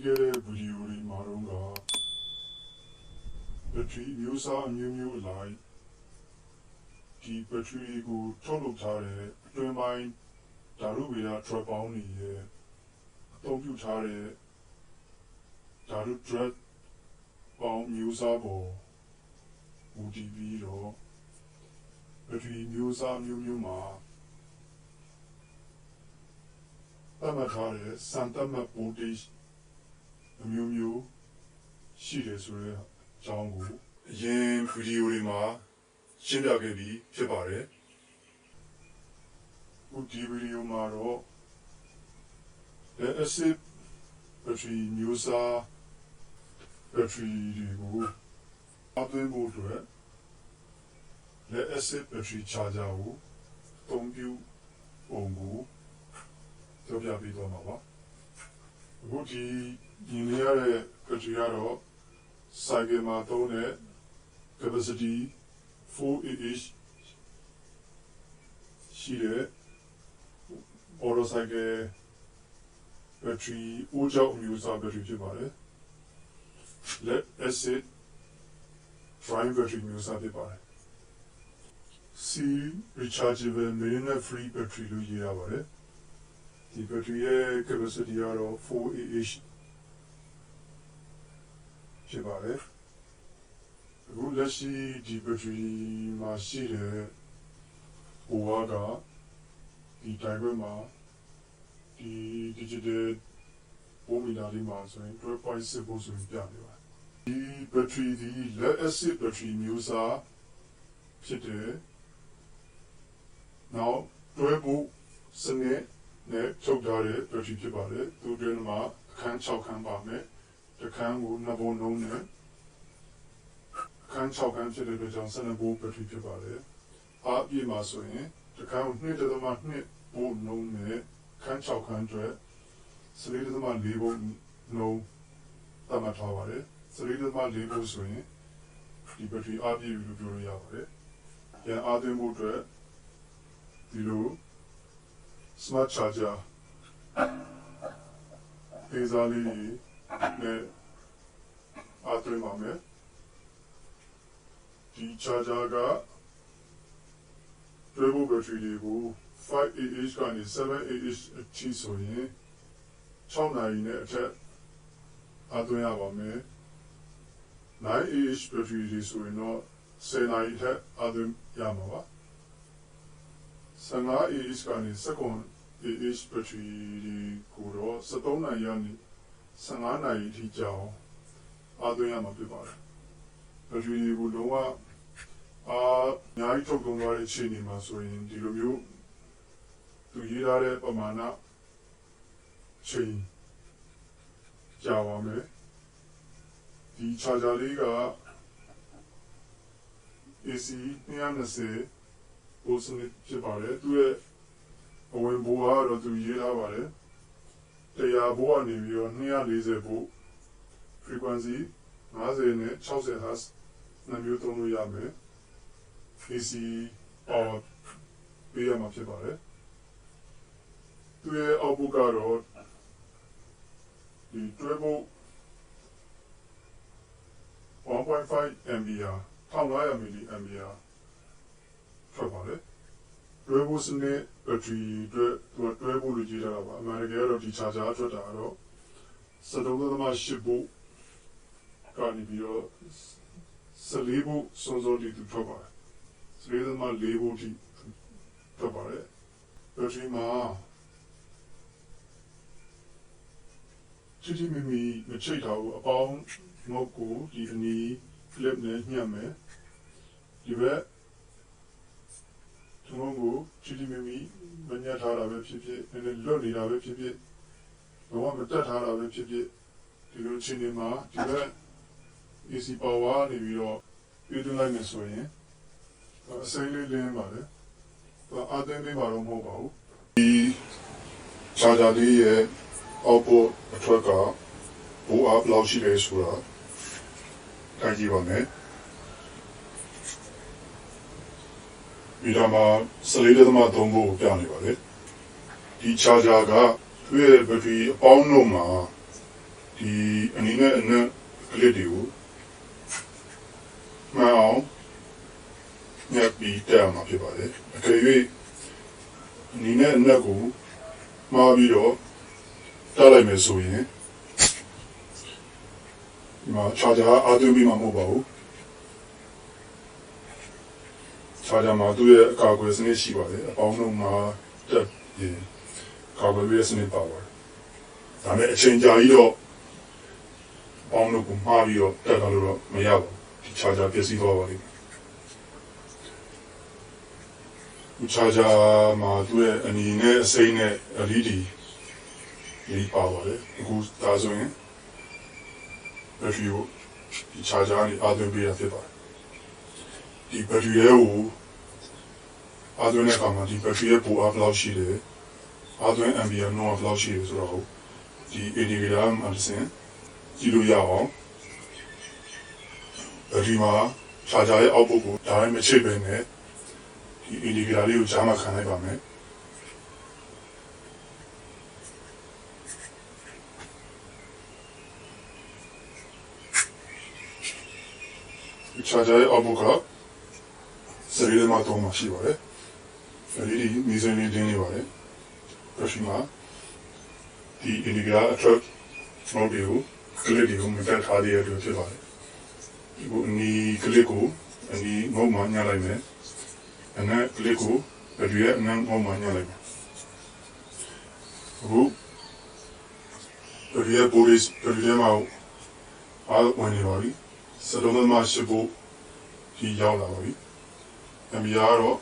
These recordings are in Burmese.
ပြီးခဲ့တဲ့ဗီဒီယိုလေးမှာတော့ဘက်ထရီမျိုးစားအမျိုးမျိုးအလိုက်ဒီဘက်ထရီကိုထုတ်လုပ်ထားတဲ့အတွင်းပိုင်းဓာတုဗေဒ drug ပေါင်းတွေရဲ့အသုံးပြုထားတဲ့ဓာတု drug ပေါင်းမျိုးစားပေါ်မူတည်ပြီးတော့ဘက်ထရီမျိုးစားမျိုးမျိုးမှာသတ်မှတ်ထားတဲ့စံသတ်မှတ် voltage အမျိုးမျိုးရှိတယ်ဆိုတဲ့အကြောင်းကိုအရင်ဗီဒီယိုတွေမှာရှင်းပြခဲ့ပြီးဖြစ်ပါတယ်။ဒီဗီဒီယိုမှာတော့ lead acid ဘက်ထရီမျိုးစားဘက်ထရီတွေကိုအသွင်းဖို့အတွက် lead acid ဘက်ထရီ charger ကိုအသုံးပြုပုံကိုပြောပြပေးသွားမှာပါ။အခုဒီမြင်နေရတဲ့ဘက်ထရီကတော့ cycle မှာသုံးတဲ့ capacity 4Ah ရှိတဲ့ motorcycle ဘက်ထရီအိုးကြောင်းအမျိုးအစားဘက်ထရီဖြစ်ပါတယ်။ lead acid dry battery မျိုးစားဖြစ်ပါတယ်။ C rechargeable magnet free battery လို့ရေးရပါတယ်။ဒီဘက်ထရီရဲ့ capacity ကတော့ 4Ah ဖြစ်ပါတယ်။အခုလက်ရှိဒီဘက်ထရီမှာရှိတဲ့ဘဝကဒီ diagram မှာဒီ digital ပုံမီတာလေးမှာဆိုရင် 12.6 volt ဆိုရင်ပြနေပါတယ်။ဒီဘက်ထရီဒီ lead acid ဘက်ထရီမျိုးစားဖြစ်တယ်။နောက်တွဲဖို့စနစ်နဲ့ထုတ်ထားတဲ့ဘက်ထရီဖြစ်ပါတယ်။သူတို့မှာအခန်း6ခန်းပါမယ်။တစ်ခန်းကို2ဘုံလုံးနဲ့အခန်း6ခန်းဖြစ်တဲ့အတွက်ကြောင့်12ဘိုးဘက်ထရီဖြစ်ပါတယ်။အားအပြည့်မှာဆိုရင်တစ်ခန်းကို2.2ဘိုးလုံးနဲ့အခန်း6ခန်းအတွက်14.4ဘိုးလုံးသတ်မှတ်ထားပါတယ်။14.4ဘိုးဆိုရင်ဒီဘက်ထရီအားပြည့်လို့ပြောလို့ရပါတယ်။ပြန်အားသွင်းဖို့အတွက်ဒီလို smart charger ဒေဇာလေးနဲ့အားသွင်းပါမယ်။ဒီ charger ကတွဲဖို့ဘက်ထရီတွေကို 5Ah ကနေ 7Ah အထိဆိုရင်6နာရီနဲ့အထက်အားသွင်းရပါမယ်။ 9Ah ဘက်ထရီတွေဆိုရင်တော့10နာရီအထက်အားသွင်းရမှာပါ။ 15Ah ကနေ 19Ah ဘက်ထရီတွေကိုတော့13နာရီကနေ15နာရီအထိကြာအောင်အားသွင်းရမှာဖြစ်ပါတယ်။ဘက်ထရီတွေကိုလုံးဝအများကြီးထုတ်သုံးသွားတဲ့အခြေအနေမှာဆိုရင်ဒီလိုမျိုးသူရေးထားတဲ့ပမာဏချိန်ကြာပါမယ်။ဒီ charger လေးက AC 220 volt ဖြစ်ပါတယ်။သူရဲ့အဝင်ဘိုးကတော့သူရေးထားပါတယ်။100 volt ကနေပြီးတော့240 volt frequency 50နဲ့60 Hz နှစ်မျိုးသုံးလို့ရမယ်။ AC power ပေးရမှာဖြစ်ပါတယ်။သူရဲ့ output ကတော့ဒီ12 1.5 ampere 1500 milliampere ထွက်ပါတယ်။12 volt စနစ်ဘက်ထရီအတွက်သူက12 volt လို့ရေးထားတာပါ။အမှန်တကယ်တော့ဒီ charger ထွက်တာကတော့13.8 volt ကနေပြီးတော့14 volt စွန်းစွန်းတီသူထွက်ပါတယ်။14.4 volt ထိထွက်ပါတယ်။ဘက်ထရီမှာချီမီမချိတ်ထားဘူးအပေါင်းငုတ်ကိုဒီအနီး clip နဲ့ညှပ်မယ်။ဒီဘက်ထုံးကိုချီမီမညှပ်ထားတာပဲဖြစ်ဖြစ်နည်းနည်းလွတ်နေတာပဲဖြစ်ဖြစ်ဘာမှမတက်ထားတာပဲဖြစ်ဖြစ်ဒီလိုအခြေအနေမှာဒီဘက် AC power နေပြီးတော့ပြေးသွင်းလိုက်မယ်ဆိုရင်အစိမ်းလေးလင်းပါတယ်။အားသွင်းပေးမှာတော့မဟုတ်ပါဘူး။ဒီ charger လေးရဲ့ output အထွက်ကဘိုးအားဘယ်လောက်ရှိလဲဆိုတာတိုင်းကြည့်ပါမယ်။ဒီမှာ14.3 volt ပြနေပါတယ်။ဒီ charger ကသူ့ရဲ့ battery အပေါင်းလုံးမှာ ဒီအနေနဲ့အနက်ကလစ်တွေကိုမှန်အောင်ညှပ်ပြီးတက်အောင်မှာဖြစ်ပါတယ်အကယ်၍အနေနဲ့အနက်ကိုမှားပြီးတော့တက်လိုက်မယ်ဆိုရင်ဒီမှာချာဂျာအားသွင်းပြီးမှမဟုတ်ပါဘူးချာဂျာမှာသူ့ရဲ့အကာအကွယ်စနစ်ရှိပါတယ်အပေါင်းလုံးမှာတက်ရင်ကာကွယ်ရေးစနစ်ပါပါတယ်ဒါနဲ့အချိန်ကြာကြီးတော့ပေါင်းလို့ကိုမှားပြီးတော့တက်လာလို့တော့မရပါဘူးဒီချာဂျာပြည့်စည်သွားပါလိမ့်မယ်ချာဂျာမှာသူ့ရဲ့အနီနဲ့အစိမ်းနဲ့ LED လေးပါပါတယ်အခုဒါဆိုရင်ဘက်ထရီကိုဒီချာဂျာနဲ့အားသွင်းပေးရဖြစ်ပါတယ်ဒီဘက်ထရီရဲ့ကိုအားသွင်းတဲ့အခါမှာဒီဘက်ထရီရဲ့ပိုအားဘယ်လောက်ရှိတယ်အားသွင်း ampere နှုန်းဘယ်လောက်ရှိတယ်ဆိုတော့ဒီ indicator မှာတစ်ဆင့်ကြည့်လို့ရအောင်ဘက်ထရီမှာချာဂျာရဲ့ output ကိုဒါတိုင်းမချိတ်ပဲနဲ့ဒီ indicator လေးကိုကြားမှာခံလိုက်ပါမယ်ချာဂျာရဲ့ output ကစရီးမှာတော့မှရှိပါတယ်အဲဒီမီဇန်လေးတင်းနေပါတယ်ဘက်ထရီမှာဒီ indicator အထက်နောက်ဒီကိုကလစ်ဒီကိုမတက်ထားသေးတဲ့အတွက်ဖြစ်ပါတယ်ဒီကိုအနီကလစ်ကိုအနီငုံမှညှလိုက်မယ်အနက်ကလစ်ကိုဘက်ထရီရဲ့အနက်ငုံမှညှလိုက်မယ်အခုဘက်ထရီရဲ့ပိုလစ်ဘက်ထရီထဲမှာအားဝင်နေပါပြီစတုံးသမားရှိဖို့ဒီရောက်လာပါပြီအမ်ဘီယာတော့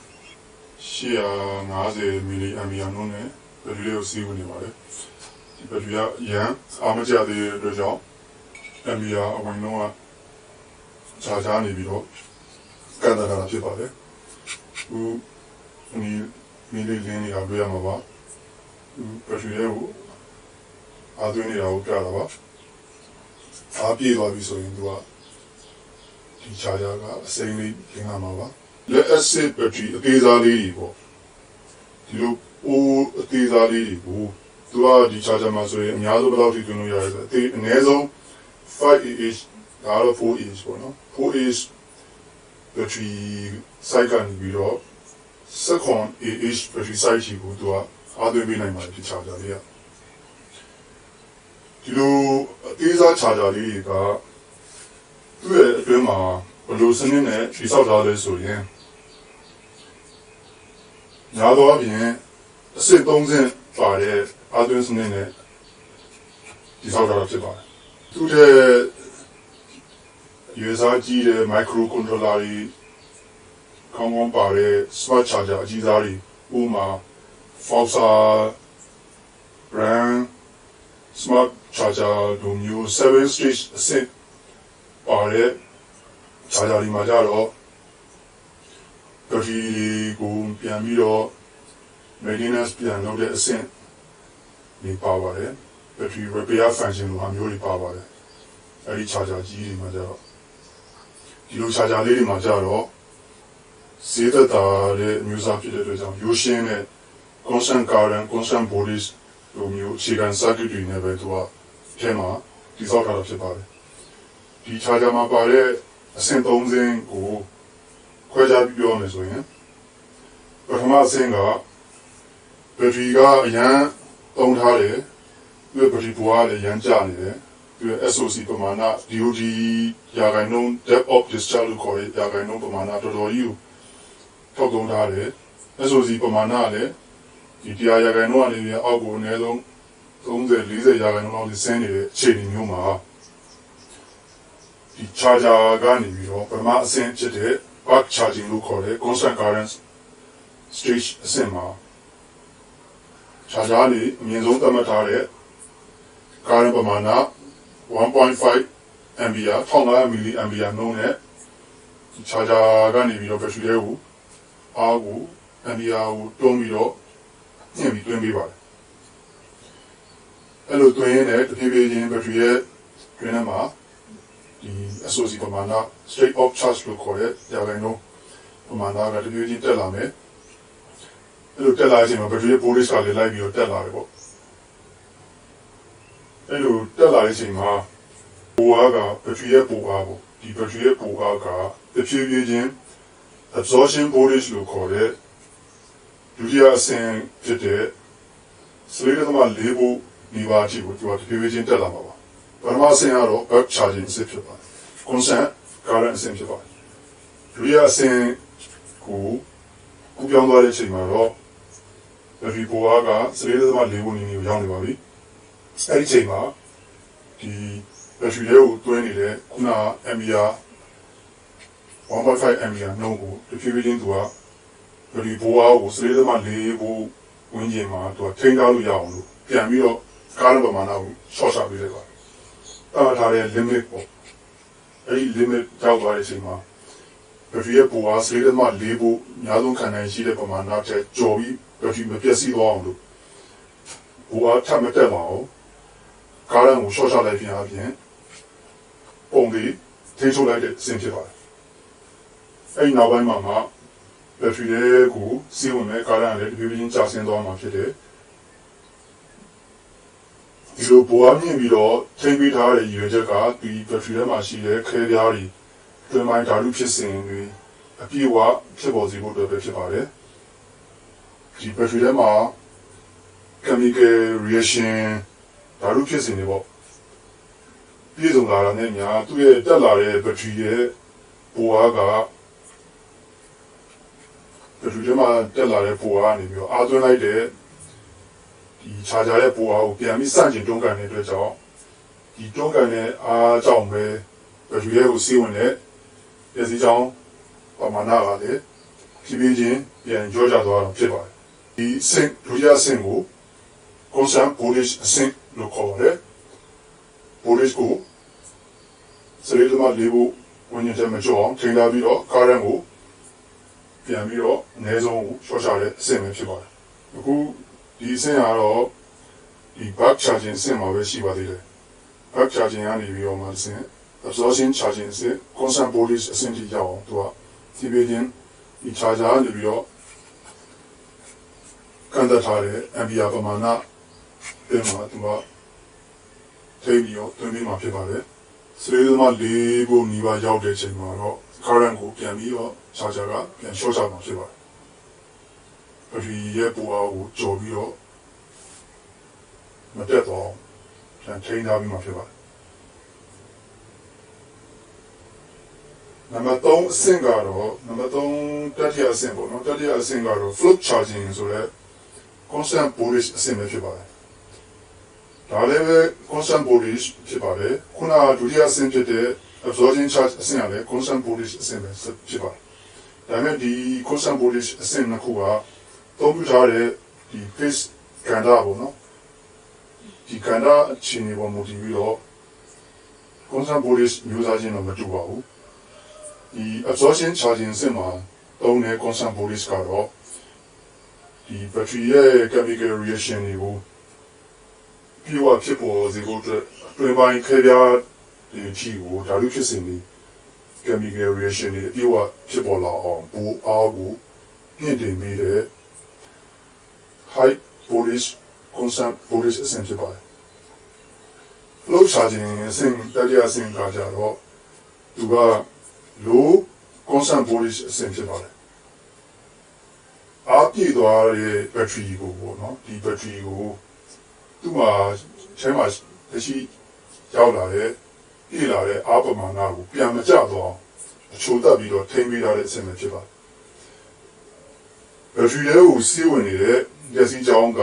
850မီလီအမ်ဘီယာနှုန်းနဲ့ဘက်ထရီလေးကိုစီးဝင်နေပါတယ်ဒီဘက်ထရီကရန်အားမကျသေးတဲ့အတွက်ကြောင့်အမ်ဘီယာအဝင်နှုန်းကခြားခြားနေပြီးတော့ကန့်သတ်တာဖြစ်ပါတယ်အခုမီလီလင်းနေတာတွေ့ရမှာပါဘက်ထရီလေးကိုအားသွင်းနေတာကိုပြတာပါအားပြေသွားပြီဆိုရင်သူကဒီချာဂျာကအစိမ်းလေးလင်းလာမှာပါလက်အဆစ်ဘက်ထရီအသေးစားလေးတွေပေါ့ဒီလိုအိုးအသေးစားလေးတွေကိုသူကဒီချာဂျာမှာဆိုရင်အများဆုံးဘယ်လောက်ထိသွင်းလို့ရလဲဆိုတော့အနည်းဆုံး 5Ah ဒါတော့ 4Ah ပေါ့နော် 4Ah ဘက်ထရီ site ကနေပြီးတော့ second AH ဘက်ထရီ site ရှိကိုသူကအားသွင်းပေးနိုင်ပါတယ်ဒီချာဂျာလေးကဒီလိုအသေးစားချာဂျာလေးတွေကသူ့ရဲ့အတွင်းမှာဘယ်လိုစနစ်နဲ့တိစောက်ထားလဲဆိုရင်ညာတော့အပြင်အစစ်3ဆင့်ပါတဲ့အားသွင်းစနစ်နဲ့တိစောက်ထားတာဖြစ်ပါတယ်သူ့ရဲ့ရွေးစားကြည့်တဲ့ micro controller တွေကောင်းကောင်းပါတဲ့ smart charger အကြီးစားတွေဥပမာ Foxa brand smart charger တို့မျိုး7 stage အဆင့်ပါတဲ့ချာဂျာဒီမှာကြတော့ဘက်ထရီကိုပြန်ပြီးတော့ maintenance ပြန်လုပ်တဲ့အဆင့်တွေပါပါတယ်ဘက်ထရီ repair function လိုဟာမျိုးတွေပါပါတယ်အဲဒီချာဂျာကြီးတွေမှာကြတော့ဒီလိုချာဂျာလေးတွေမှာကြတော့ဈေးသက်သာတဲ့အမျိုးအစားဖြစ်တဲ့အတွက်ကြောင့်ရိုးရှင်းတဲ့ constant current constant voltage လိုမျိုးအခြေခံ circuit တွေနဲ့ပဲသူကထဲမှာတည်ဆောက်ထားတာဖြစ်ပါတယ်ဒီချာဂျာမှာပါတဲ့အဆင့်3ဆင့်ကိုခွဲခြားပြီးပြောမယ်ဆိုရင်ပထမအဆင့်ကဘက်ထရီကအရန်သုံးထားတယ်သူ့ဘက်ထရီပေါ်ကလည်းရန်ကျနေတယ်သူရဲ့ SOC ပမာဏ DOD ရာခိုင်နှုန်း depth of discharge လို့ခေါ်တဲ့ရာခိုင်နှုန်းပမာဏတော်တော်ကြီးကိုထောက်သုံးထားတယ် SOC ပမာဏကလည်းဒီတရားရာခိုင်နှုန်းကနေပြီးအောက်ကိုအနည်းဆုံး30-40ရာခိုင်နှုန်းလောက်ဆင်းနေတဲ့အခြေအနေမျိုးမှာဒီ charger ကနေပြီးတော့ပထမအဆင့်ဖြစ်တဲ့ back charging လို့ခေါ်တဲ့ constant current stage အဆင့်မှာ charger လေးအမြင့်ဆုံးသတ်မှတ်ထားတဲ့ current ပမာဏ 1.5 ampere 1500 milli ampere နှုန်းနဲ့ charger ကနေပြီးတော့ battery လေးကိုအားကို ampere ကိုတွန်းပြီးတော့ညှင့်ပြီးတွင်းပေးပါတယ်အဲ့လိုတွင်းရင်းနဲ့တဖြည်းဖြည်းချင်း battery ရဲ့တွင်းထဲမှာဒီ SOC ပမာဏ state of charge လို့ခေါ်တဲ့ရာခိုင်နှုန်းပမာဏကတဖြည်းဖြည်းတက်လာမယ်အဲ့လိုတက်လာချိန်မှာ battery ရဲ့ voltage ကလည်းလိုက်ပြီးတော့တက်လာတယ်ပေါ့ အဲ့လိုတက်လာတဲ့အချိန်မှာပိုအားကဘက်ထရီရဲ့ပိုအားပေါ့ဒီဘက်ထရီရဲ့ပိုအားကတဖြည်းဖြည်းချင်း absorption voltage လို့ခေါ်တဲ့ဒုတိယအဆင့်ဖြစ်တဲ့4.4 volt နီးပါးအထိကိုသူကတဖြည်းဖြည်းချင်းတက်လာမှာပါပထမအဆင့်ကတော့ back charging အဆင့်ဖြစ်ပါတယ် constant current အဆင့်ဖြစ်ပါတယ်ဒုတိယအဆင့်ကိုကူးပြောင်းသွားတဲ့အချိန်မှာတော့ဘက်ထရီပိုအားက4.4 volt နီးနီးကိုရောက်နေပါပြီအဲ့ဒီအချိန်မှာဒီဘက်ထရီလေးကိုတွင်းနေတဲ့ခုန ampere 1.5 ampere နှုန်းကိုတဖြည်းဖြည်းချင်းသူကဘက်ထရီပိုအားကို4.4 volt ဝန်းကျင်မှာသူကထိန်းထားလို့ရအောင်လို့ပြန်ပြီးတော့ကားရပမာဏကို short ချပေးလိုက်ပါတယ်။တာထားတဲ့ limit ပေါ့အဲ့ဒီ limit ရောက်သွားတဲ့အချိန်မှာဘက်ထရီရဲ့ပိုအား4.4 volt များဆုံးခံနိုင်ရှိတဲ့ပမာဏထက်ကျော်ပြီးဘက်ထရီမပျက်စီးသွားအောင်လို့ပိုအားထပ်မတက်ပါဘူး။ကားရန်ကို short ချလိုက်ပြန်အပြင်ပုံလေးထိထုတ်လိုက်တဲ့အဆင့်ဖြစ်ပါတယ်။အဲ့ဒီနောက်ပိုင်းမှာမှဘက်ထရီလေးကိုစီးဝင်မဲ့ကားရန်လည်းတဖြည်းဖြည်းချင်းကျဆင်းသွားမှာဖြစ်တယ်။ဒီလိုပိုအားမြင့်ပြီးတော့ထိန်းပေးထားတဲ့ရည်ရွယ်ချက်ကဒီဘက်ထရီထဲမှာရှိတဲ့ခဲပြားတွေတွင်ပိုင်းဓာတုဖြစ်စဉ်တွေအပြည့်အဝဖြစ်ပေါ်စေဖို့အတွက်ပဲဖြစ်ပါတယ်။ဒီဘက်ထရီထဲမှာ chemical reaction ဓာတုဖြစ်စဉ်တွေပေါ့ပြည့်စုံလာတာနဲ့ညာသူ့ရဲ့တက်လာတဲ့ဘက်ထရီရဲ့ပိုအားကဘက်ထရီထဲမှာတက်လာတဲ့ပိုအားနေပြီးတော့အားသွင်းလိုက်တဲ့ဒီချာဂျာရဲ့ပိုအားကိုပြန်ပြီးစတင်တွန်းကန်တဲ့အတွက်ကြောင့်ဒီတွန်းကန်တဲ့အားကြောင့်ပဲဘက်ထရီရဲ့ကိုစီးဝင်တဲ့ပျက်စီးကြောင်းပမာဏကလည်းဖြည်းဖြည်းချင်းပြန်ကြောကျသွားတာဖြစ်ပါတယ်ဒီစင်ဒုတိယအဆင့်ကို constant voltage အဆင့်လို့ခေါ်ပါတယ် voltage ကို4.4 volt ဝန်းကျင်ထဲမှာကျော်အောင်ထိန်းထားပြီးတော့ current ကိုပြန်ပြီးတော့အနည်းဆုံးကို short ချတဲ့အဆင့်ပဲဖြစ်ပါတယ်အခုဒီအဆင့်ကတော့ဒီ back charging အဆင့်မှာပဲရှိပါသေးတယ် back charging ကနေပြီးတော့မှအဆင့် absorption charging အဆင့် constant voltage အဆင့်ထိရောက်အောင်သူကဒီပေးခြင်းဒီ charger ကနေပြီးတော့ကန်တက်ထားတဲ့ ampere ပမာဏပြန်မှာသူကထိပြီးတော့တွင်းပြီးမှဖြစ်ပါတယ်4.4 volt နီးပါးရောက်တဲ့အချိန်မှာတော့ current ကိုပြန်ပြီးတော့ charger ကပြန် short ချမှာဖြစ်ပါတယ်ဘက်ထရီရဲ့ပိုအားကိုကျော်ပြီးတော့မတက်တော့ပြန်ထိန်းထားပြီးမှဖြစ်ပါတယ်နံပါတ်3အဆင့်ကတော့နံပါတ်3တတိယအဆင့်ပေါ့နော်တတိယအဆင့်ကတော့ float charging ဆိုတဲ့ constant voltage အဆင့်ပဲဖြစ်ပါတယ်ဒါလည်းပဲ constant voltage ဖြစ်ပါတယ်ခုနကဒုတိယအဆင့်ဖြစ်တဲ့ absorption charge အဆင့်ကလည်း constant voltage အဆင့်ပဲဖြစ်ပါတယ်ဒါပေမဲ့ဒီ constant voltage အဆင့်နှစ်ခုကသုံးပြထားတဲ့ဒီ phase ကဏ္ဍပေါ့နော်ဒီကဏ္ဍအခြေအနေပေါ်မူတည်ပြီးတော့ constant voltage မျိုးစားချင်းတော့မတူပါဘူးဒီ absorption charging အဆင့်မှာသုံးတဲ့ constant voltage ကတော့ဒီ battery ရဲ့ chemical reaction တွေကိုပြေဝဖြစ်ပေါ်စေဖို့အတွက်တွင်ပိုင်းခဲပြားဒီချီကိုဓာတုဖြစ်စဉ်တွေ chemical reaction တွေပြေဝဖြစ်ပေါ်လာအောင်ပိုအားကိုမြင့်တင်ပေးတဲ့ high voltage constant voltage အဆင့်ဖြစ်ပါတယ် float charging အဆင့်တတိယအဆင့်ကကြတော့သူက low constant voltage အဆင့်ဖြစ်ပါတယ်အားပြည့်သွားတဲ့ battery ကိုပေါ့နော်ဒီ battery ကိုသူ့မှာအဲမှာတရှိရောက်လာတဲ့ပြည့်လာတဲ့အားပမာဏကိုပြန်မကျသွားအချိုးတက်ပြီးတော့ထိန်းပေးထားတဲ့အဆင့်ပဲဖြစ်ပါတယ်ဘက်ထရီလေးကိုစီးဝင်နေတဲ့ပျက်စီးကြောင်းက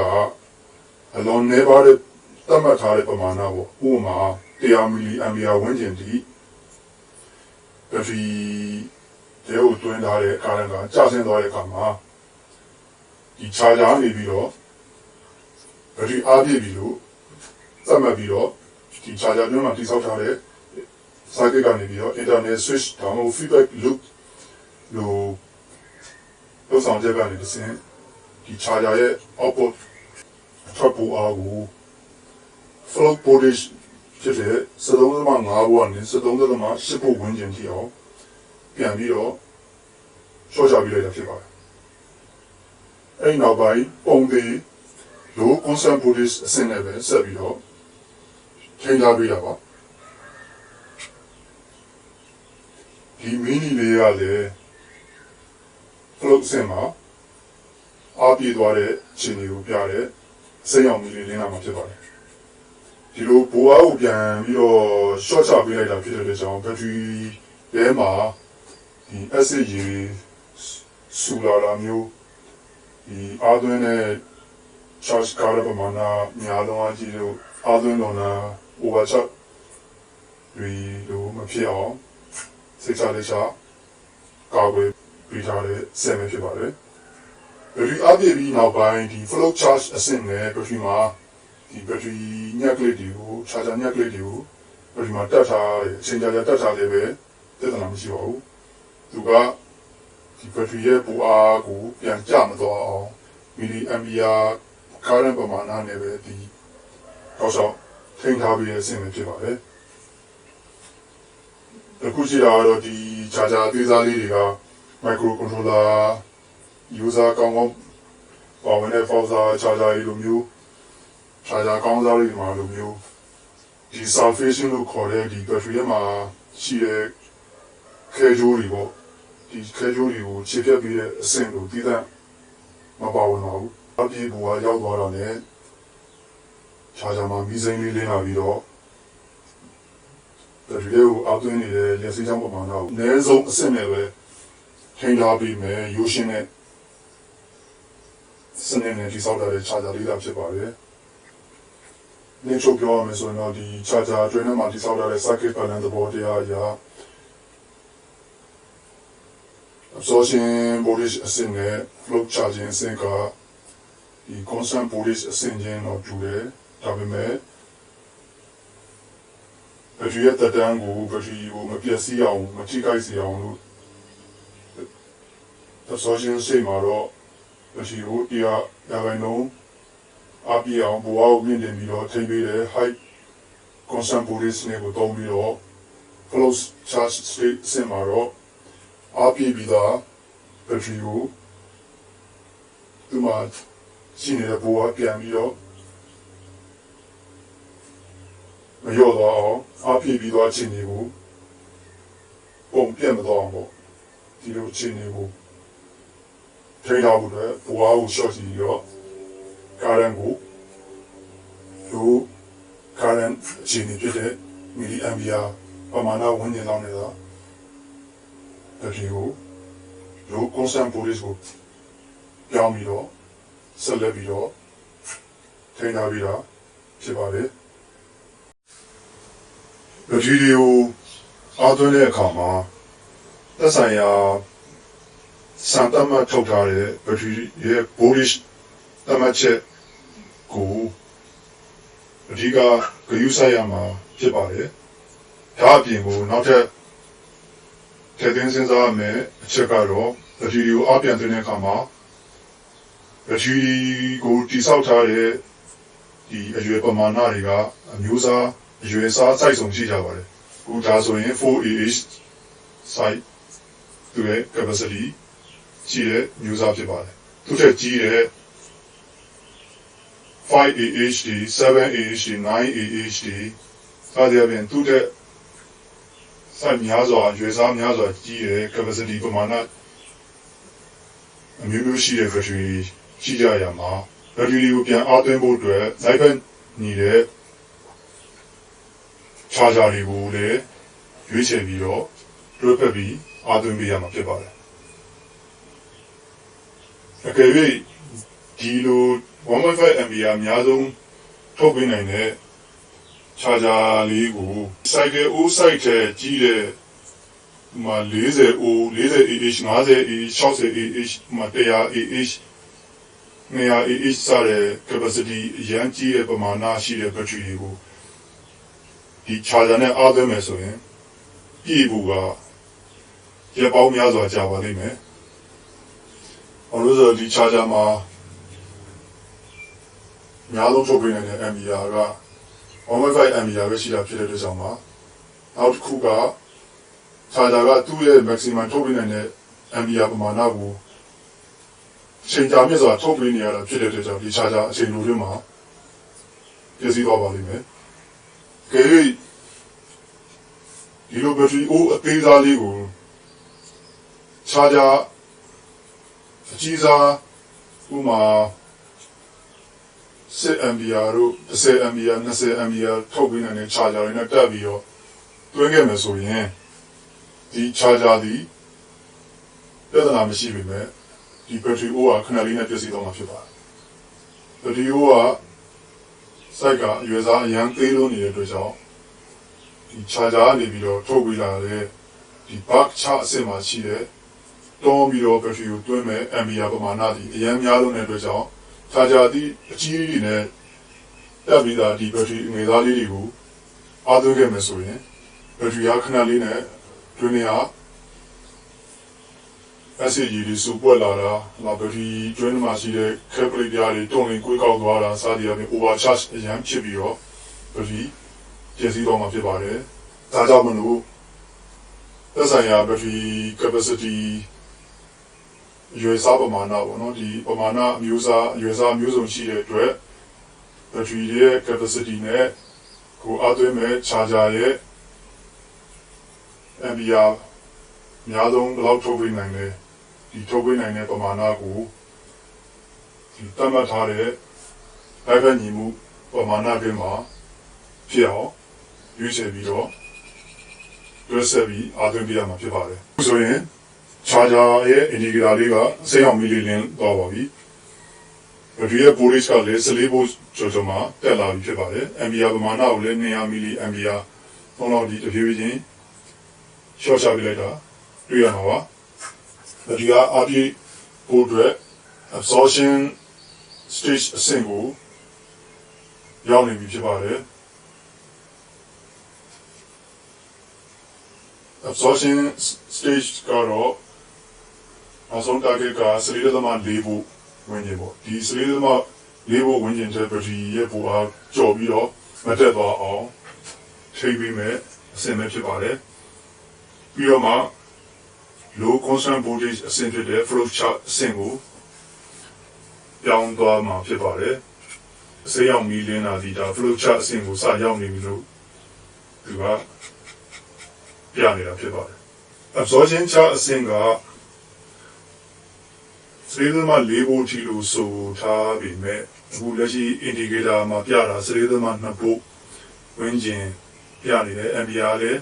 အလွန်နည်းပါးတဲ့သတ်မှတ်ထားတဲ့ပမာဏပေါ့ဥပမာ100 milli ampere ဝန်းကျင်ထိဘက်ထရီလေးကိုတွင်းထားတဲ့ကာရန်ကကျဆင်းသွားတဲ့အခါမှာဒီ charger နေပြီးတော့ဘက်ထရီအားပြည့်ပြီလို့သတ်မှတ်ပြီးတော့ဒီ charger တွင်းမှာတိစောက်ထားတဲ့ circuit ကနေပြီးတော့ internet switch ဒါမှမဟုတ် feedback loop လို့လုပ်ဆောင်ချက်ကနေတစ်ဆင့်ဒီ charger ရဲ့ output ထွက်ပေါ်အားကို float voltage ဖြစ်တဲ့ 13.5 volt နဲ့ 13.8 volt ဝန်းကျင်ထိအောင်ပြန်ပြီးတော့ short ချပေးလိုက်တာဖြစ်ပါတယ်အဲ့နောက်ပိုင်းပုံသေး low constant voltage အဆင့်နဲ့ပဲဆက်ပြီးတော့ ထိန်းထားပေးတာပါဒီမီနီလေးကလည်းဖလုတ်စင်မှာအားပြေသွားတဲ့ခြေတွေကိုပြတဲ့စိတ်အောင်မီလေးလင်းလာမှာဖြစ်ပါတယ်ဒီလိုဘိုးအားကိုပြန်ပြီးတော့ short ချပေးလိုက်တာဖြစ်တဲ့ကြောင့် battery ထဲမှာဒီ acid ရေဆူလာမျိုးဒီအားသွင်းတဲ့ charge ကားတဲ့ပမာဏများလုံးအကြီးလို့အားသွင်းတော့လာ overcharge တွေလိုမဖြစ်အောင်စိတ်ချလက်ချကာကွယ်ပေးထားတဲ့စက်ပဲဖြစ်ပါတယ် battery အပြည့်ပြီးနောက်ပိုင်းဒီ float charge အဆင့်နဲ့ battery မှာဒီ battery ညက်ကလေးတွေကို charger ညက်ကလေးတွေကို battery မှာတက်ထားတယ်အချိန်ကြာတက်ထားတယ်ပဲပြဿနာမရှိပါဘူးသူကဒီ battery ရဲ့ပူအားကိုပြန်ကျမသွားအောင် milli ampere current ပမာဏနဲ့ပဲဒီတော့ဆောင်ထိန်းထားပြီးတဲ့အဆင့်ပဲဖြစ်ပါတယ်အခုရှိတာကတော့ဒီ charger အသေးစားလေးတွေက microcontroller user ကောင်းကောင်းပါဝင်တဲ့ Forza charger တွေလိုမျိုး charger ကောင်းစားတွေမှာလိုမျိုးဒီ sulfation လို့ခေါ်တဲ့ဒီ battery ထဲမှာရှိတဲ့ ခဲကြိုးတွေပေါ့ဒီခဲကြိုးတွေကိုခြေပြတ်ပြီးတဲ့အဆင့်ကိုတည်တံ့မပါဝင်ပါဘူးအပြည့်ဘူကရောက်သွားတော့လည်း charger မှာမီးစိမ်းလေးလင်းလာပြီးတော့ battery ကိုအောက်သွင်းနေတဲ့လျှက်စိမ်းချောင်းပမာဏကိုအနည်းဆုံးအဆင့်နဲ့ပဲထိန်းထားပြီးမယ်ရိုးရှင်းတဲ့စနစ်နဲ့တိစောက်ထားတဲ့ charger လေးသာဖြစ်ပါတယ်။နေချုပ်ပြောရမယ်ဆိုရင်တော့ဒီ charger အတွင်းထဲမှာတိစောက်ထားတဲ့ circuit balance သဘောတရားအရာ absorption voltage အဆင့်နဲ့ float charging အဆင့်ကဒီ constant voltage အဆင့်ချင်းတော့တူတယ်။ဒါပေမဲ့ battery ရဲ့တက်တန်းကို battery ကိုမပျက်စီးအောင်မထိခိုက်စေအောင်လို့ absorption စိတ်မှာတော့battery ကိုတရားရခိုင်နှုန်းအပြည့်အောင်ဘဝကိုမြင့်တင်ပြီးတော့ထိန်းပေးတဲ့ high constant voltage နဲ့ကိုသုံးပြီးတော့ float charge state အဆင့်မှာတော့အပြည့်ပြီးသား battery ကိုဒီမှာရှိနေတဲ့ဘဝပြန်ပြီးတော့မလျော့သွားအောင်အပြည့်ပြီးသွားခြင်းတွေကိုပုံပြတ်မသွားအောင်ပေါ့ဒီလိုခြင်းတွေကိုထိန်းထားဖို့အတွက်ဘဝကို short စီရော current ကိုလို current အခြေအနေဖြစ်တဲ့ milli ampere ပမာဏဝန်းကျင်လောက်နေတာbattery ကိုလို constant voltage ကိုပြောင်းပြီးတော့ဆက်လက်ပြီးတော့ထိန်းထားပြီးတာဖြစ်ပါတယ် battery တွေကိုအားသွင်းတဲ့အခါမှာသက်ဆိုင်ရာစံတတ်မှတ်ထုတ်ထားတဲ့ battery ရဲ့ voltage တတ်မှတ်ချက်ကိုအဓိကဂရုစိုက်ရမှာဖြစ်ပါတယ်။ဒါအပြင်ကိုနောက်ထပ်ထည့်သွင်းစဉ်းစားရမယ့်အချက်ကတော့ battery ကိုအပြန်သွင်းတဲ့အခါမှာ battery ကိုတိစောက်ထားတဲ့ဒီအရွယ်ပမာဏတွေကအမျိုးအစားအရွယ်အစားစိုက်ဆုံးရှိကြပါတယ်။အခုဒါဆိုရင် 4Ah site သူရဲ့ capacity ရှိတဲ့မျိုးစားဖြစ်ပါတယ်။သူထက်ကြီးတဲ့ 5AHD, 7AHD, 9AHD စသဖြင့်သူတဲ့စိုက်များစွာရွေးစားများစွာကြီးတဲ့ capacity ပမာဏအမျိုးမျိုးရှိတဲ့ battery ရှိကြရမှာ battery ကိုပြန်အားသွင်းဖို့အတွက်လိုက်ဖက်နေတဲ့ charger တွေကိုလည်းရွေးချယ်ပြီးတော့တွဲဖက်ပြီးအားသွင်းပေးရမှာဖြစ်ပါတယ်အကယ်၍ဒီလို 1.5 ampere အများဆုံးထုတ်ပေးနိုင်တဲ့ charger လေးကို cycle O site ထဲကြီးတဲ့မှာ 40O 40Ah 50Ah 60Ah မှာ 100Ah 200Ah စတဲ့ capacity အရန်ကြီးတဲ့ပမာဏရှိတဲ့ battery တွေကိုဒီ charger နဲ့အားသွင်းမယ်ဆိုရင်ပြည့်ဖို့ကရက်ပေါင်းများစွာကြာပါလိမ့်မယ်ဘာလို့ဆိုဒီ charger မှာများလုံးထုတ်ပေးနိုင်တဲ့ ampere က 1.5 ampere ပဲရှိတာဖြစ်တဲ့အတွက်ကြောင့်ပါနောက်တစ်ခုက charger ကသူ့ရဲ့ maximum ထုတ်ပေးနိုင်တဲ့ ampere ပမာဏကိုချိန်ကြာမြင့်စွာထုတ်ပေးနေရတာဖြစ်တဲ့အတွက်ကြောင့်ဒီ charger အချိန်လိုတွင်းမှာပြည့်စည်သွားပါလိမ့်မယ်က ကဲဒီလိုဘက်ထရီအိုးအသေးစားလေးကိုချာဂျာအကြီးစားဥမာ10 ampere တို့10 ampere 20 ampere ထုတ်ပေးနိုင်တဲ့ချာဂျာတွေနဲ့တက်ပြီးတော့တွင်းခဲ့မယ်ဆိုရင်ဒီချာဂျာဒီပြဿနာမရှိပေမဲ့ဒီဘက်ထရီအိုးကခဏလေးနဲ့ပြည့်စုံသွားမှာဖြစ်ပါတယ်ဘက်ထရီအိုးကစိုက်ကအရွယ်စားအရန်သေးလို့နေတဲ့အတွက်ကြောင့်ဒီချာဂျာကနေပြီးတော့ထုတ်ပေးလာတဲ့ဒီဘတ်ချအဆင့်မှာရှိတဲ့တွန်းပြီးတော့ဘက်ထရီကိုတွင်းမဲ့ ampere ပမာဏဒီအရန်များလို့တဲ့အတွက်ကြောင့်ချာဂျာဒီအကြီးကြီးနဲ့တက်ပြီးသားဒီဘက်ထရီငယ်သားလေးတွေကိုအားသွင်းခဲ့မယ်ဆိုရင်ဘက်ထရီကခဏလေးနဲ့တွင်းနေဟာacid ကြီးတွေစုပွက်လာတာနောက်ဘက်ထရီတွင်းမှာရှိတဲ့ capillary တွေတွန်းလင်းကွေးကောက်သွားတာစသည်အပြင် overcharge အရန်ဖြစ်ပြီးတော့ဘက်ထရီကျစီတော့မှာဖြစ်ပါတယ်ဒါကြောင့်မလို့သက်ဆိုင်ရာဘက်ထရီ capacity ရွေးစားပမာဏပေါ့နော်ဒီပမာဏအမျိုးအစားရွေးစားမျိုးစုံရှိတဲ့အတွက်ဘက်ထရီရဲ့ capacity နဲ့ကိုအားသွင်းမဲ့ charger ရဲ့ ampere များဆုံးဘယ်လောက်ထုတ်ပေးနိုင်လဲဒီထုတ်ပေးနိုင်တဲ့ပမာဏကိုဒီသတ်မှတ်ထားတဲ့လိုက်ဖက်ညီမှုပမာဏတွေမှာဖြစ်အောင်ရွေးချယ်ပြီးတော့တွဲဆက်ပြီးအားသွင်းပေးရမှာဖြစ်ပါတယ်။ဆိုရင် charger ရဲ့ indicator လေးက1000 mili လင်းသွားပါပြီ။ဘက်ထရီရဲ့ voltage ကလည်း14 volt ကျော်မှတက်လာပြီဖြစ်ပါတယ်။ ampere ပမာဏကိုလည်း200 mili ampere သုံးလောက်ဒီတဖြည်းဖြည်းချင်း short ချပေးလိုက်တာတွေ့ရမှာပါ။ဘက်ထရီကအားပြည့်ဖို့အတွက် absorption stage အဆင့်ကိုရောက်နေပြီဖြစ်ပါတယ်။ absorption stage ကတော့နောက်ဆုံး target က4.4 volt ဝန်းကျင်ပေါ့ဒီ4.4 volt ဝန်းကျင်တဲ့ဘက်ထရီရဲ့ပိုအားကျော်ပြီးတော့မတက်သွားအောင်ထိပ်ပြီးမဲ့အဆင့်ပဲဖြစ်ပါတယ်ပြီးတော့မှ low constant voltage အဆင့်ဖြစ်တဲ့ flow chart အဆင့်ကိုပြောင်းသွားမှာဖြစ်ပါတယ်ဆေးရောင်မီလင်းလာဒီဒါ flow chart အဆင့်ကိုစရောက်နေပြီလို့သူကပြနေတာဖြစ်ပါတယ် absorption chart အဆင့်က3.4 volt ထိလို့ဆိုထားပေမဲ့အခုလက်ရှိ indicator မှာပြတာ3.2 volt ဝန်းကျင်ပြနေတယ် ampere လည်း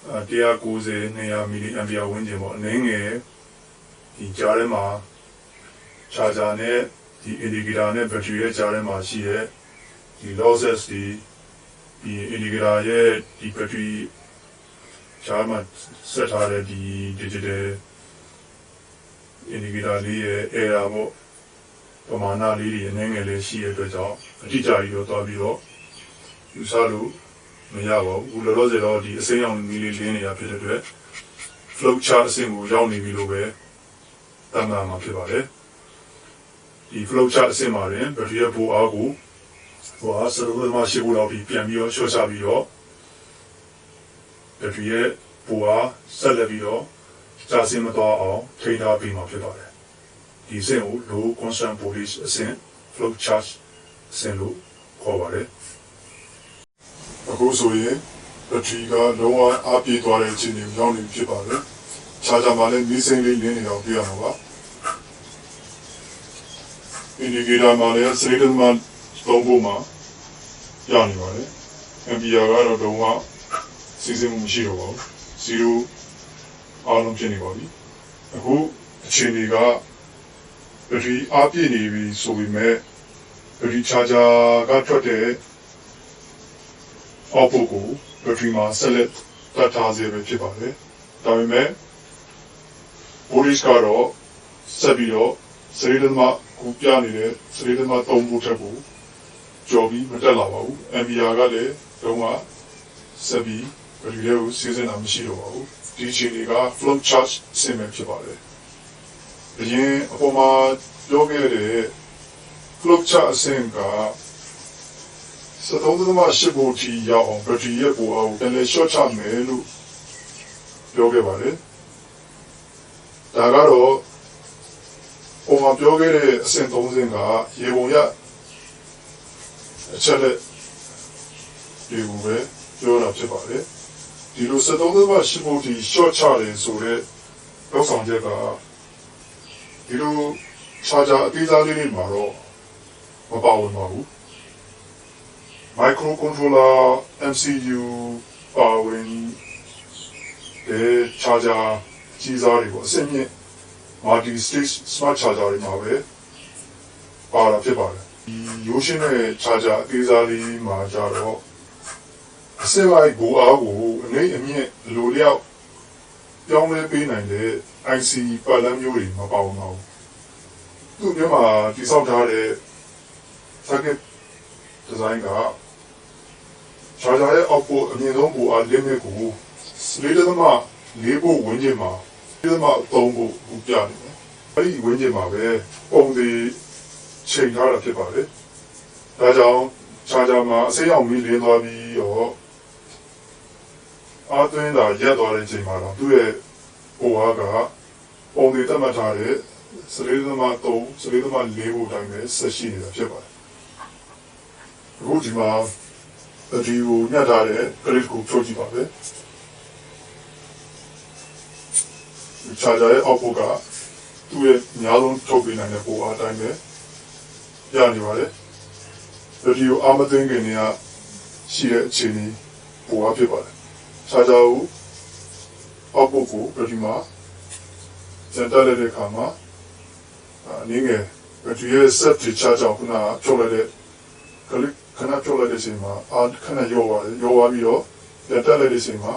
190 200 mili ampere ဝန်းကျင်ပေါ့အနည်းငယ်ဒီကြားထဲမှာ charger နဲ့ဒီ indicator နဲ့ battery ရဲ့ကြားထဲမှာရှိတဲ့ဒီ losses ဒီ indicator ရဲ့ဒီ battery ကြားမှာဆက်ထားတဲ့ဒီ digital indicator လေးရဲ့ error ပေါ့ပမာဏလေးတွေအနည်းငယ်လေးရှိတဲ့အတွက်ကြောင့်အတိအကျကြီးတော့သွားပြီးတော့ယူဆလို့မရပါဘူး။လောလောဆယ်တော့ဒီအစိမ်းရောင်မီလီလင်းနေတာဖြစ်တဲ့အတွက် flow chart အဆင့်ကိုရောက်နေပြီလို့ပဲသတ်မှတ်မှာဖြစ်ပါတယ်။ဒီ flow chart အဆင့်မှာတွင်ဘက်ထရီရဲ့ပိုအားကို10.8 volt လောက်ပြီးပြန်ပြီးတော့ short ချပြီးတော့ဘက်ထရီရဲ့ပိုအားဆက်လက်ပြီးတော့ကြာဆင်းမသွားအောင်ထိန်းထားပြီးမှာဖြစ်ပါတယ်။ဒီအဆင့်ကို low constant voltage အဆင့် flow chart အဆင့်လို့ခေါ်ပါတယ်။အခုဆိုရင်ဘက်ထရီကလုံးဝအားပြည့်သွားတဲ့အခြေအနေကိုရောက်နေဖြစ်ပါတယ်။ charger မှာလည်းမီးစိမ်းလေးလင်းနေတော့ပြရမှာပါ။ indicator မှာလည်း3.3 volt မှာရနေပါတယ်။ ampere ကတော့လုံးဝစီစဉ်မှုမရှိတော့ပါဘူး။ 0အားလုံးဖြစ်နေပါပြီ။အခုအခြေအနေကဘက်ထရီအားပြည့်နေပြီဆိုပေမဲ့ဘက်ထရီ charger ကထွက်တဲ့ output ကိုဘက်ထရီမှာဆက်လက်တတ်ထားစေပဲဖြစ်ပါတယ်။ဒါပေမဲ့ voltage ကတော့ဆက်ပြီးတော့3.9ပြနေတဲ့3.3 volt ထက်ကိုကျော်ပြီးမတက်လာပါဘူး။ ampere ကလည်းလုံးဝဆက်ပြီးဘက်ထရီကိုစီစဉ်တာမရှိတော့ပါဘူး။ဒီအခြေအနေက flow charge အဆင့်ပဲဖြစ်ပါတယ်။အရင်အပေါ်မှာပြောခဲ့တဲ့ flow charge အဆင့်က3.8 volt ထိရောက်အောင်ဘက်ထရီရဲ့ပိုအားကိုလည်း short ချမယ်လို့ပြောခဲ့ပါတယ်။ဒါကတော့ပုံမှန်ပြောခဲ့တဲ့အဆင့်3ဆင့်ကရေပုံရအချက်လက် တွေကိုပဲပြောတာဖြစ်ပါတယ်ဒီလို73.8 volt ထိ short ချတယ်ဆိုတော့လောက်ဆောင်ချက်ကဒီလို charger အသေးစားလေးတွေမှာတော့မပါဝင်ပါဘူး microcontroller MCU ပါဝင်တဲ့ charger ကြီးစားတွေပေါ့အဆင့်မြင့် multi stage smart charger တွေမှာပဲပါလာဖြစ်ပါတယ်ဒီရိုးရှင်းတဲ့ charger အသေးစားလေးမှာကြတော့အစစ်လိုက်ဘူအားကိုအနေအမြင့်လိုလျောက်ပြောင်းလဲပေးနိုင်တဲ့ IC ပတ်လမ်းမျိုးတွေမပါဝင်ပါဘူးသူ့မြမှာတိစောက်ထားတဲ့ circuit design က charger ရဲ့ output အမြင့်ဆုံးဘူအား limit ကို4.4 volt ဝန်းကျင်မှာ4.3 volt ကိုပြနေတယ်အဲဒီဝန်းကျင်မှာပဲပုံစံချိန်ထားတာဖြစ်ပါတယ်ဒါကြောင့် charger မှာအစိမ်းအောင်မီးလင်းသွားပြီးတော့အားသွင်းတာရက်သွားတဲ့အချိန်မှာတော့သူ့ရဲ့ဘူအားကပုံစံသတ်မှတ်ထားတဲ့4.3 4.4 volt တိုင်းပဲဆက်ရှိနေတာဖြစ်ပါတယ်အခုဒီမှာဒီကိုညှပ်ထားတဲ့ clip ကိုဖြုတ်ကြည့်ပါမယ် charger ရဲ့ output ကသူ့ရဲ့အများဆုံးထုတ်ပေးနိုင်တဲ့ဘူအားတိုင်းပဲရနေပါတယ်ဒီကိုအားမသွင်းခင်ကရှိတဲ့အခြေအနေဘူအားဖြစ်ပါတယ် charger ကို output ကိုဒီမှာစင်တာလိုက်တဲ့အခါမှာအနေငယ်ဒီရဲ့ set တွေ charger ကိုခုနထုတ်လိုက်တဲ့ clip ခဏထုတ်လိုက်တဲ့အချိန်မှာအားခဏရောပါတယ်ရောသွားပြီးတော့တက်လိုက်တဲ့အချိန်မှာ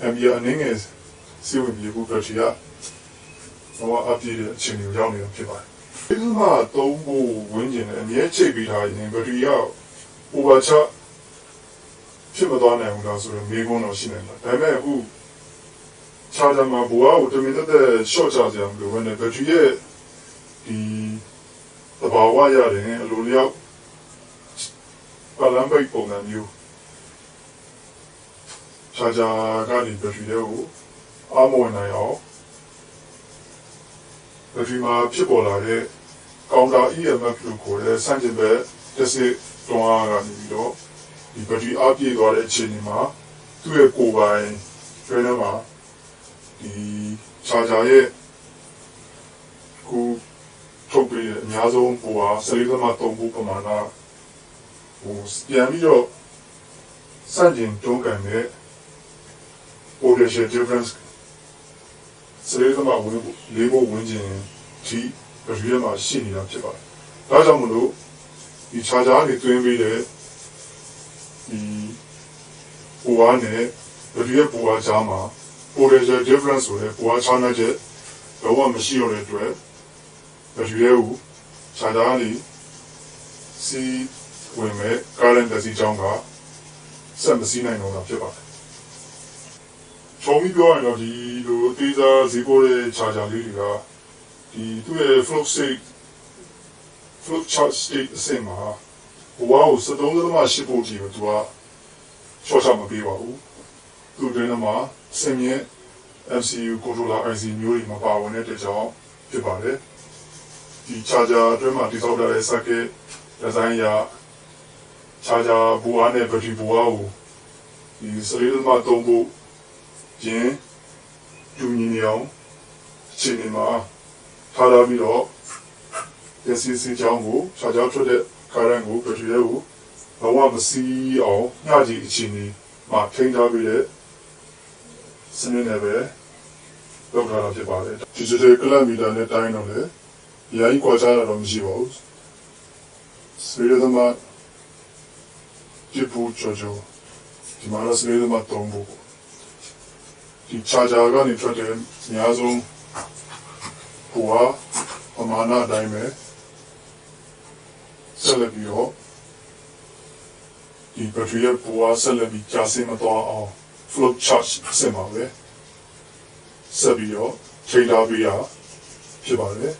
ampere အနေငယ်စီဝင်ပြီးခု battery ကတော့အပြည့်တဲ့အခြေအနေကိုရောက်နေတာဖြစ်ပါတယ်ဒီမှာသုံးဖို့ဝန်းကျင်နဲ့အမြဲချိတ်ပြီးထားရင် battery က overcharge ဖြစ်မသွားနိုင်ဘူးလားဆိုတော့မေးခွန်းတော့ရှိနိုင်တယ်ဒါပေမဲ့အခု charger မှာဘူအားကိုတမင်သက်သက် short ချစရာမလိုဘဲနဲ့ battery ရဲ့ဒီသဘာဝရတယ်အလိုလျောက်ပါလမ်းပိတ်ပုံစံမျိုး charger ကနေ battery တွေကိုအားမဝင်နိုင်အောင် battery မှာဖြစ်ပေါ်လာတဲ့ counter EMF လို့ခေါ်တဲ့စန့်ကျင်ဘက်တစ်စစ်တွန်းအားကနေပြီးတော့ဒီ battery အားပြည့်သွားတဲ့အခြေအနေမှာသူ့ရဲ့ကိုယ်ပိုင်ကျွမ်းထဲမှာဒီ charger ရဲ့ကိုထုတ်ပေးတဲ့အများဆုံးဘူအား 4.3 volt ပမာဏပြန်ပြီးတော့စန့်ကျင်တွန်းကန်တဲ့ potential difference 4.4 volt ဝန်းကျင်ဒီ battery မှာရှိနေတာဖြစ်ပါတယ်ဒါကြောင့်မလို့ဒီ charger ကနေတွင်းပေးတဲ့ဒီဘူအားနဲ့ battery ရဲ့ဘူအားကြားမှာ potential difference ဆိုတဲ့ဘူအားခြားနားချက်တော့မရှိတော့တဲ့အတွက် battery ကို charger ကနေစီဝင်မဲ့ current တစ်စီးကြောင်းကဆက်မစီးနိုင်တော့တာဖြစ်ပါတယ်။ချုံပြီးပြောရင်တော့ဒီလိုအသေးစားဈေးပေါ်တဲ့ charger လေးတွေကဒီသူ့ရဲ့ float charge state အဆင့်မှာဘဝကို73.8 volt ကြီးကိုသူက short ချမပေးပါဘူး။သူ့တွင်းမှာစင်မြင့် MCU controller IC မျိုးတွေမပါဝင်တဲ့ကြောင့်ဖြစ်ပါတယ်။ဒီ charger အတွင်းမှာတိစောက်ထားတဲ့ circuit design အရ charger ဘူအားနဲ့ battery ဘူအားကိုဒီ 4.3 volt ကျင်းတူညီနေအောင်အခြေအနေမှာထားထားပြီးတော့ DC ကြောင်းကို charger ထွက်တဲ့ current ကို battery ကိုဘာမှမစီးအောင်ညှကြည့်အခြေအနေမှာထိန်းထားပြီးတဲ့စနစ်နဲ့ပဲလုပ်ထားတာဖြစ်ပါတယ် digital clock meter နဲ့တိုင်းတော့လေအရင်ကွာခြားတာတော့မရှိပါဘူး4.3 volt ကျော်ဒီမှာတော့4.3 volt ဒီ charger ကနေထွက်တဲ့အများဆုံးဘူအားပမာဏအတိုင်းပဲဆက်လက်ပြီးတော့ဒီ battery ရဲ့ဘူအားဆက်လက်ပြီးကြာဆင်းမသွားအောင် float charge ဆင်ပါပဲဆက်ပြီးတော့ချိန်ထားပေးရဖြစ်ပါတယ်